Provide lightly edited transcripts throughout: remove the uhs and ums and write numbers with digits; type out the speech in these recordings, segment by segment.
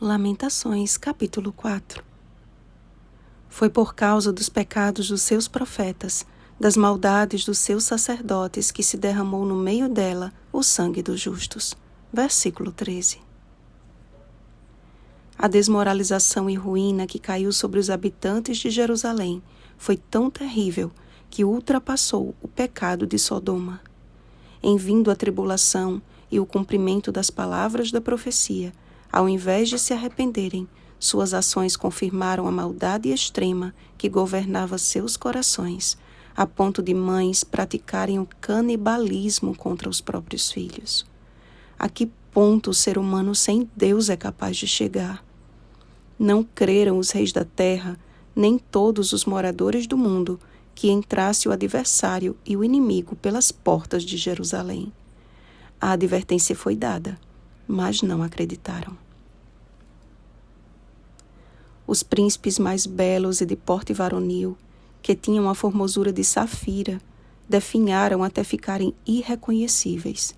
Lamentações, capítulo 4. Foi por causa dos pecados dos seus profetas, das maldades dos seus sacerdotes, que se derramou no meio dela o sangue dos justos. Versículo 13. A desmoralização e ruína que caiu sobre os habitantes de Jerusalém foi tão terrível que ultrapassou o pecado de Sodoma. Em vindo a tribulação e o cumprimento das palavras da profecia, ao invés de se arrependerem, suas ações confirmaram a maldade extrema que governava seus corações, a ponto de mães praticarem o canibalismo contra os próprios filhos. A que ponto o ser humano sem Deus é capaz de chegar? Não creram os reis da terra, nem todos os moradores do mundo, que entrasse o adversário e o inimigo pelas portas de Jerusalém. A advertência foi dada, mas não acreditaram. Os príncipes mais belos e de porte varonil, que tinham a formosura de safira, definharam até ficarem irreconhecíveis.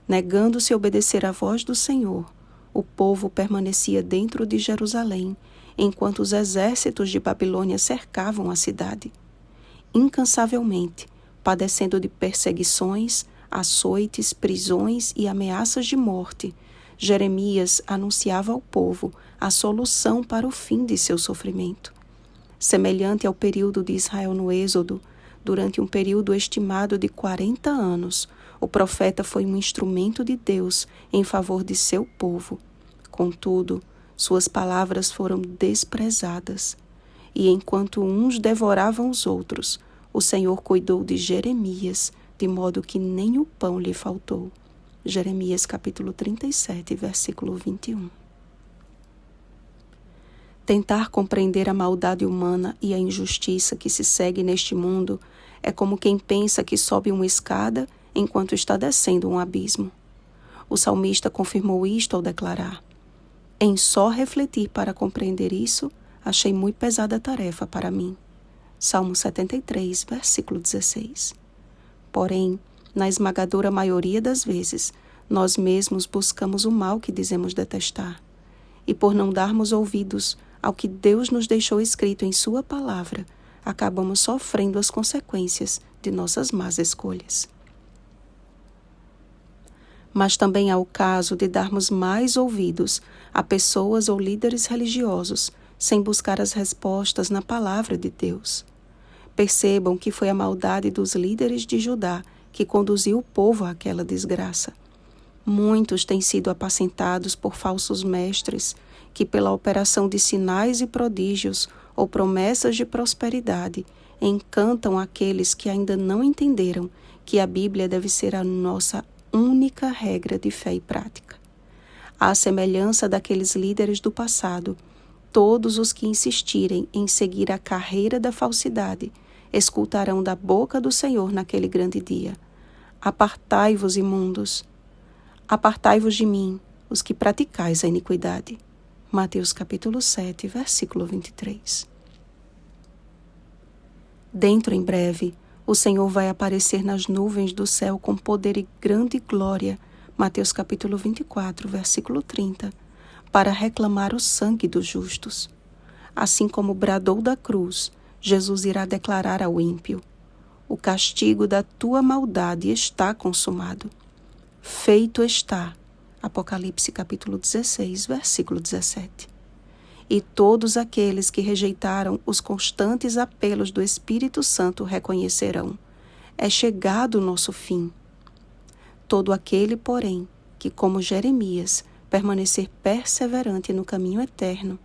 Negando-se a obedecer à voz do Senhor, o povo permanecia dentro de Jerusalém, enquanto os exércitos de Babilônia cercavam a cidade. Incansavelmente, padecendo de perseguições, açoites, prisões e ameaças de morte, Jeremias anunciava ao povo a solução para o fim de seu sofrimento. Semelhante ao período de Israel no Êxodo, durante um período estimado de 40 anos, o profeta foi um instrumento de Deus em favor de seu povo. Contudo, suas palavras foram desprezadas. E enquanto uns devoravam os outros, o Senhor cuidou de Jeremias, de modo que nem o pão lhe faltou. Jeremias capítulo 37, versículo 21. Tentar compreender a maldade humana e a injustiça que se segue neste mundo é como quem pensa que sobe uma escada enquanto está descendo um abismo. O salmista confirmou isto ao declarar: em só refletir para compreender isso, achei muito pesada a tarefa para mim. Salmo 73, versículo 16. Porém, na esmagadora maioria das vezes, nós mesmos buscamos o mal que dizemos detestar. E por não darmos ouvidos ao que Deus nos deixou escrito em sua palavra, acabamos sofrendo as consequências de nossas más escolhas. Mas também há o caso de darmos mais ouvidos a pessoas ou líderes religiosos, sem buscar as respostas na palavra de Deus. Percebam que foi a maldade dos líderes de Judá que conduziu o povo àquela desgraça. Muitos têm sido apacentados por falsos mestres que, pela operação de sinais e prodígios ou promessas de prosperidade, encantam aqueles que ainda não entenderam que a Bíblia deve ser a nossa única regra de fé e prática. À semelhança daqueles líderes do passado, todos os que insistirem em seguir a carreira da falsidade escutarão da boca do Senhor naquele grande dia: apartai-vos, imundos, apartai-vos de mim, os que praticais a iniquidade. Mateus capítulo 7, versículo 23. Dentro em breve, o Senhor vai aparecer nas nuvens do céu com poder e grande glória. Mateus capítulo 24, versículo 30. Para reclamar o sangue dos justos. Assim como bradou da cruz, Jesus irá declarar ao ímpio: o castigo da tua maldade está consumado. Feito está. Apocalipse capítulo 16, versículo 17. E todos aqueles que rejeitaram os constantes apelos do Espírito Santo reconhecerão: é chegado o nosso fim. Todo aquele, porém, que, como Jeremias, permanecer perseverante no caminho eterno,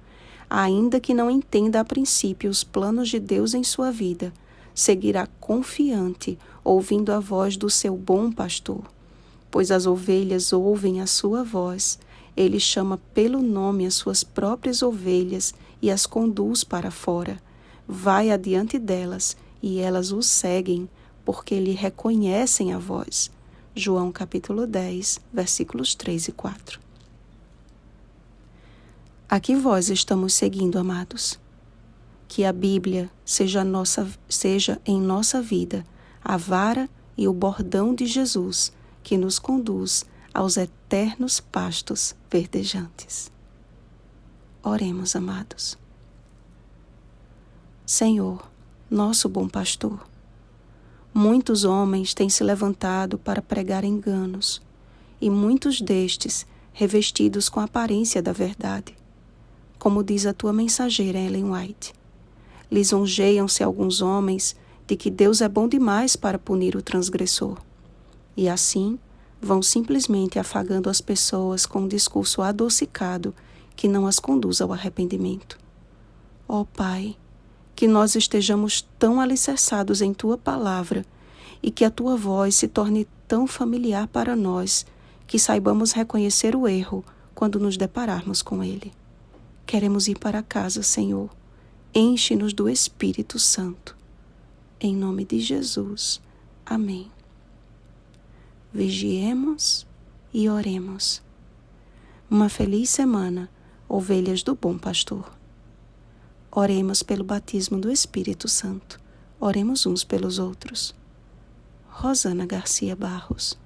ainda que não entenda a princípio os planos de Deus em sua vida, seguirá confiante, ouvindo a voz do seu bom pastor. Pois as ovelhas ouvem a sua voz, ele chama pelo nome as suas próprias ovelhas e as conduz para fora. Vai adiante delas e elas o seguem, porque lhe reconhecem a voz. João capítulo 10, versículos 3 e 4. A que voz estamos seguindo, amados? Que a Bíblia seja em nossa vida a vara e o bordão de Jesus, que nos conduz aos eternos pastos verdejantes. Oremos, amados. Senhor, nosso bom pastor, muitos homens têm se levantado para pregar enganos, e muitos destes revestidos com a aparência da verdade. Como diz a tua mensageira Ellen White, lisonjeiam-se alguns homens de que Deus é bom demais para punir o transgressor, e assim vão simplesmente afagando as pessoas com um discurso adocicado que não as conduz ao arrependimento. Ó Pai, que nós estejamos tão alicerçados em Tua palavra e que a Tua voz se torne tão familiar para nós que saibamos reconhecer o erro quando nos depararmos com ele. Queremos ir para casa, Senhor. Enche-nos do Espírito Santo. Em nome de Jesus. Amém. Vigiemos e oremos. Uma feliz semana, ovelhas do bom pastor. Oremos pelo batismo do Espírito Santo. Oremos uns pelos outros. Rosana Garcia Barros.